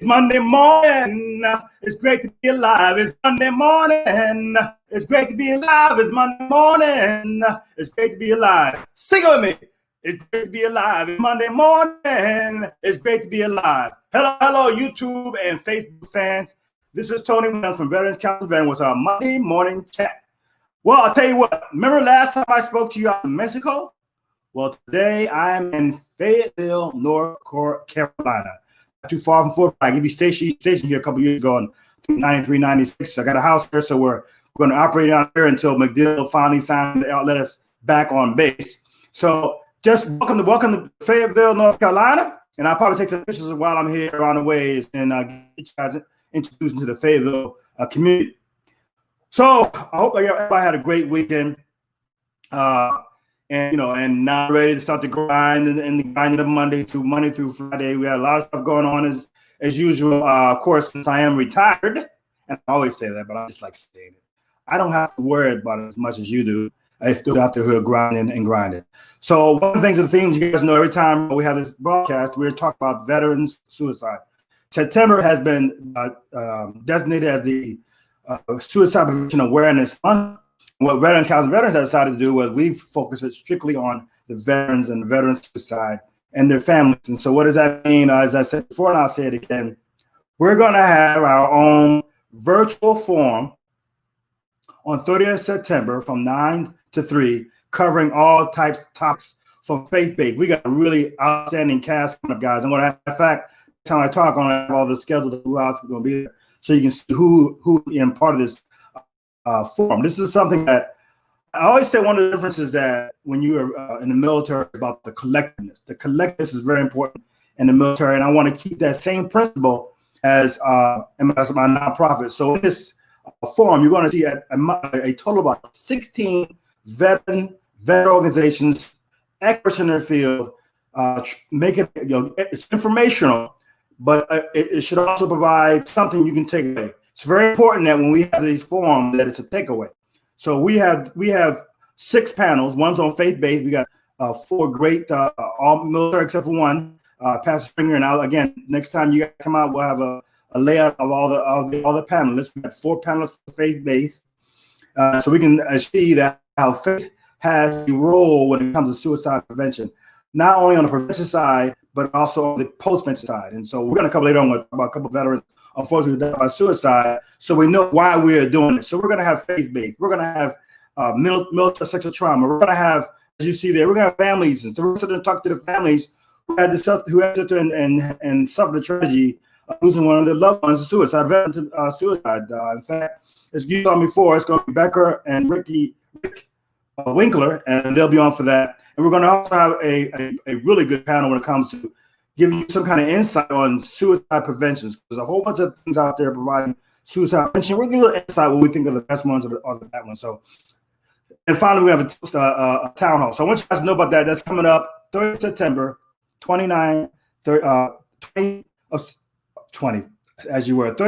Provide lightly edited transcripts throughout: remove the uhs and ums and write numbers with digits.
It's Monday morning. It's great to be alive. It's Monday morning. It's great to be alive. It's Monday morning. It's great to be alive. Sing it with me. It's great to be alive. It's Monday morning. It's great to be alive. Hello, YouTube and Facebook fans. This is Tony Williams from Veterans Council Veteran with our Monday morning chat. Well, I'll tell you what. Remember last time I spoke to you out in Mexico? Well, today I am in Fayetteville, North Carolina. Not too far from Fort Bragg. I gave you station here a couple years ago in 93, 96. I got a house here, so we're going to operate out here until McDill finally signs and let us back on base. So just welcome to Fayetteville, North Carolina. And I'll probably take some pictures while I'm here around the ways and get you guys introduced into the Fayetteville community. So I hope everybody had a great weekend. And now ready to start the grind and the grind of Monday through Friday. We had a lot of stuff going on as usual. Of course, since I am retired, and I always say that, but I just like saying it. I don't have to worry about it as much as you do. I still out there who are grinding and grinding. So one of the things and themes you guys know, every time we have this broadcast, we're talking about veterans suicide. September has been designated as the Suicide Prevention Awareness Month. What Veterans Council Veterans have decided to do was we focus it strictly on the veterans and veterans suicide and their families. And so what does that mean? As I said before, and I'll say it again, we're going to have our own virtual forum on 30th September from 9 to 3, covering all types of topics from faith-based. We got a really outstanding cast of guys. And what I in fact, next time I talk on all the schedule of who else is going to be there, so you can see who in part of this forum. This is something that I always say one of the differences that when you are in the military about the collectiveness. The collectiveness is very important in the military, and I want to keep that same principle as my nonprofit. So in this forum, you're going to see a total of about 16 veteran organizations, experts in their field, making it's informational, but it should also provide something you can take away. It's very important that when we have these forums that it's a takeaway. So we have 6 panels. One's on faith-based. We got 4 great, all military except for one, Pastor Springer. And again, next time you guys come out, we'll have a layout of all the panelists. We got 4 panelists for faith-based, so we can see that how faith has a role when it comes to suicide prevention, not only on the prevention side but also on the post-prevention side. And so we're going to come later on with about a couple of veterans unfortunately died by suicide, so we know why we are doing it. So we're going to have faith-based. We're going to have military sexual trauma. We're going to have, as you see there, we're going to have families. And so we're going to sit and talk to the families who had to sit there and suffer the tragedy of losing one of their loved ones to suicide. Suicide. In fact, as you saw before, it's going to be Becker and Rick Winkler, and they'll be on for that. And we're going to also have a really good panel when it comes to giving you some kind of insight on suicide prevention. There's a whole bunch of things out there providing suicide prevention. We're going to give a little insight what we think are the best ones or the bad ones. So, and finally, we have a town hall. So I want you guys to know about that. That's coming up 30th September, 30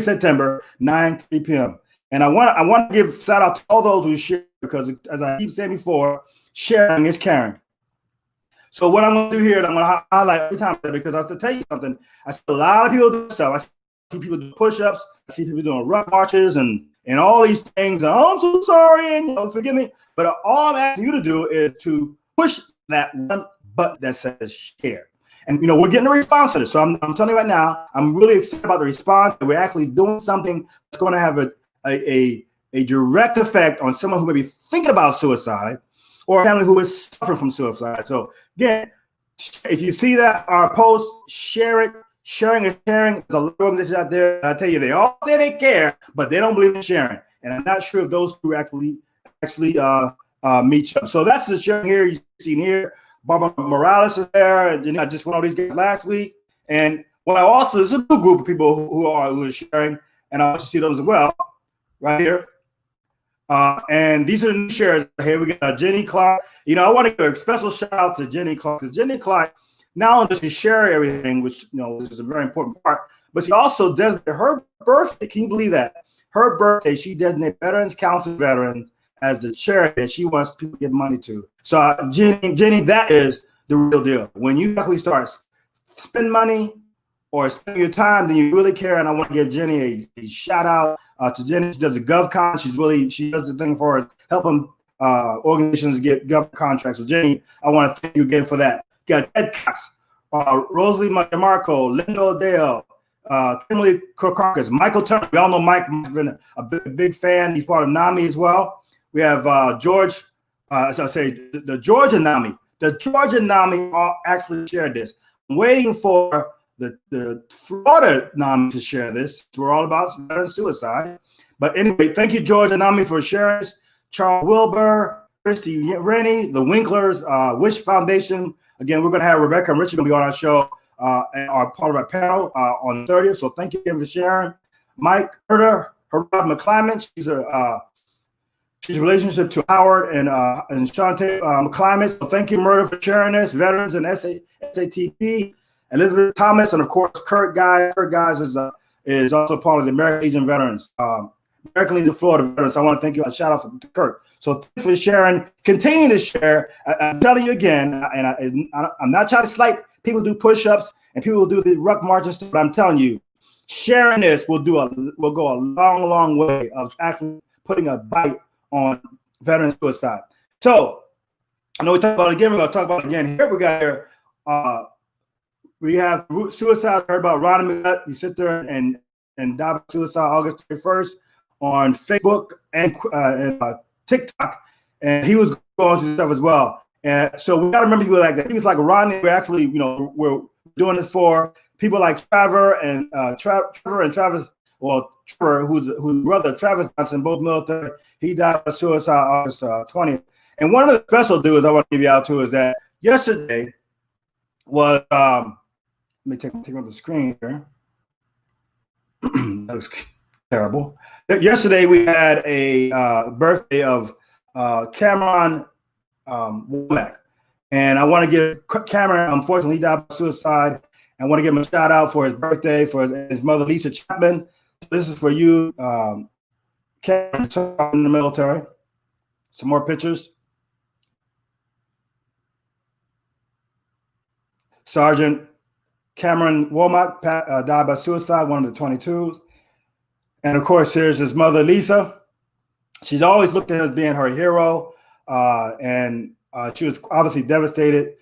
September, 3 p.m. And I want to give shout out to all those who share, because as I keep saying before, sharing is caring. So what I'm going to do here, I'm going to highlight every time, because I have to tell you something. I see a lot of people do stuff. I see people do push-ups. I see people doing rock marches and all these things. Oh, I'm so sorry, and forgive me. But all I'm asking you to do is to push that one button that says share. And we're getting a response to this. So I'm telling you right now, I'm really excited about the response. We're actually doing something that's going to have a direct effect on someone who may be thinking about suicide, or a family who is suffering from suicide. So again, if you see that our post, share it. Sharing is caring. There's a lot of organizations out there. I tell you, they all say they care, but they don't believe in sharing. And I'm not sure if those two actually meet up. So that's the sharing here. You see here, Barbara Morales is there. And I just went all these guys last week. And what I also, there's a new group of people who are sharing, and I want you to see those as well, right here. And these are the new shares. Here we got Jenny Clark. I want to give a special shout out to Jenny Clark, because Jenny Clark, not only does she share everything, which is a very important part, but she also designated her birthday. Can you believe that? Her birthday, she designated Veterans Council Veterans as the charity that she wants people to give money to. So Jenny, that is the real deal. When you actually start spend money or spending your time, then you really care. And I want to give Jenny a shout out to Jenny. She does a GovCon. She does the thing for us, helping organizations get government contracts. So Jenny, I want to thank you again for that. You got Ed Cox, Rosalie Marco, Linda O'Dell, Kimberly Kirkarkas, Michael Turner. We all know Mike. Mike's been a big fan. He's part of NAMI as well. We have George, as I say, the Georgia NAMI. The Georgia NAMI actually shared this. I'm waiting for the Florida NAMI to share this. We're all about veteran suicide. But anyway, thank you, Georgia NAMI, for sharing this. Charles Wilbur, Christy Rennie, the Winklers, Wish Foundation. Again, we're going to have Rebecca and Richard going to be on our show and are part of our panel on the 30th. So thank you again for sharing. Mike Herder, Herod McClimate. She's a relationship to Howard and Shante McClimate. So thank you, Murder, for sharing this. Veterans and SATP. Elizabeth Thomas, and of course, Kurt Guys. Kurt Guys is also part of the American Legion Veterans. American Legion Florida Veterans. I want to thank you. A shout out to Kurt. So thanks for sharing. Continue to share. I'm telling you again, and I'm not trying to slight people who do push-ups and people who do the ruck marches, but I'm telling you, sharing this will go a long way of actually putting a bite on veteran suicide. So I know we talked about it again. We're going to talk about it again. Here we got here. We have suicide. I heard about Ronnie McNutt. He sit there and died by suicide August 31st on Facebook and TikTok, and he was going through stuff as well. And so we got to remember people like that. He was like Ronnie. We're actually, we're doing this for people like Trevor and Travis. Well, Trevor, whose brother Travis Johnson, both military. He died by suicide August 20th. And one of the special dudes I want to give you out to is that yesterday was let me take on the screen here. That was terrible. Yesterday we had a birthday of Cameron Womack, and I want to give Cameron. Unfortunately, he died by suicide. I want to give him a shout out for his birthday, for his mother Lisa Chapman. This is for you, Cameron, in the military. Some more pictures. Sergeant Cameron Womack died by suicide, one of the 22s. And of course, here's his mother, Lisa. She's always looked at him as being her hero. And she was obviously devastated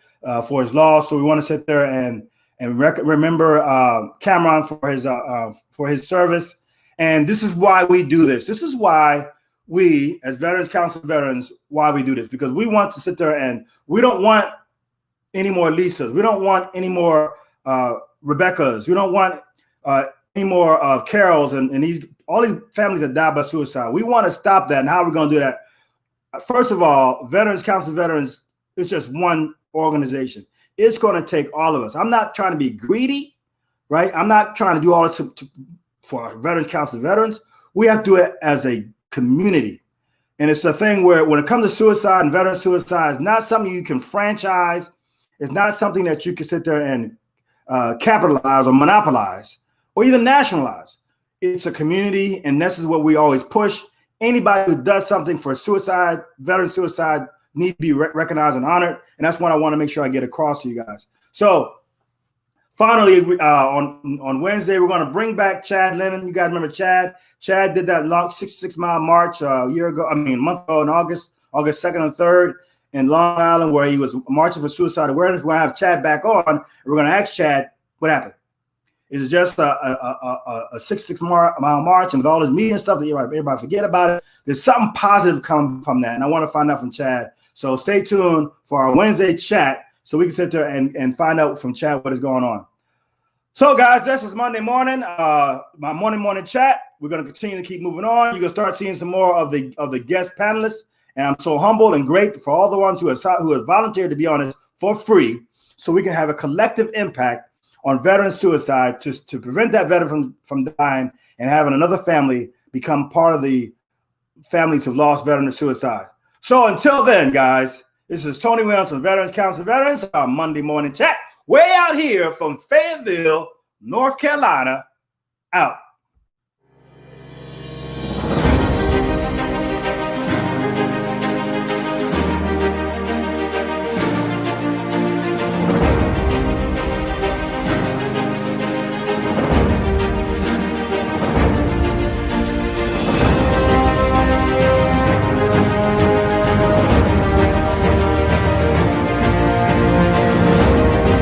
for his loss. So we want to sit there and remember Cameron for his service. And this is why we do this. This is why we, as Veterans Council of Veterans, why we do this. Because we want to sit there and we don't want any more Lisas. We don't want any more Rebeccas. We don't want any more of Carols and all these families that died by suicide. We want to stop that. And how are we going to do that? First of all, Veterans Council of Veterans is just one organization. It's going to take all of us. I'm not trying to be greedy, right? I'm not trying to do all this for Veterans Council of Veterans. We have to do it as a community. And it's a thing where when it comes to suicide and veteran suicide, it's not something you can franchise. It's not something that you can sit there and capitalize or monopolize or even nationalize. It's a community, and this is what we always push. Anybody who does something for suicide, veteran suicide, need to be recognized and honored, and that's what I want to make sure I get across to you guys. So finally, on Wednesday, we're going to bring back Chad Lemon. You guys remember Chad? Chad did that long 66-mile march a month ago in August 2nd and 3rd in Long Island, where he was marching for suicide awareness. We're going to have Chad back on, and we're going to ask Chad what happened. Is it just a 66-mile march and with all this media stuff that everybody forget about it? There's something positive coming from that, and I want to find out from Chad. So stay tuned for our Wednesday chat so we can sit there and find out from Chad what is going on. So, guys, this is Monday morning, my morning chat. We're going to continue to keep moving on. You're going to start seeing some more of the guest panelists, and I'm so humbled and grateful for all the ones who have volunteered to be on this for free so we can have a collective impact on veteran suicide to prevent that veteran from dying and having another family become part of the families who've lost veteran to suicide. So until then, guys, this is Tony Williams from Veterans Council of Veterans, our Monday morning chat, way out here from Fayetteville, North Carolina, out.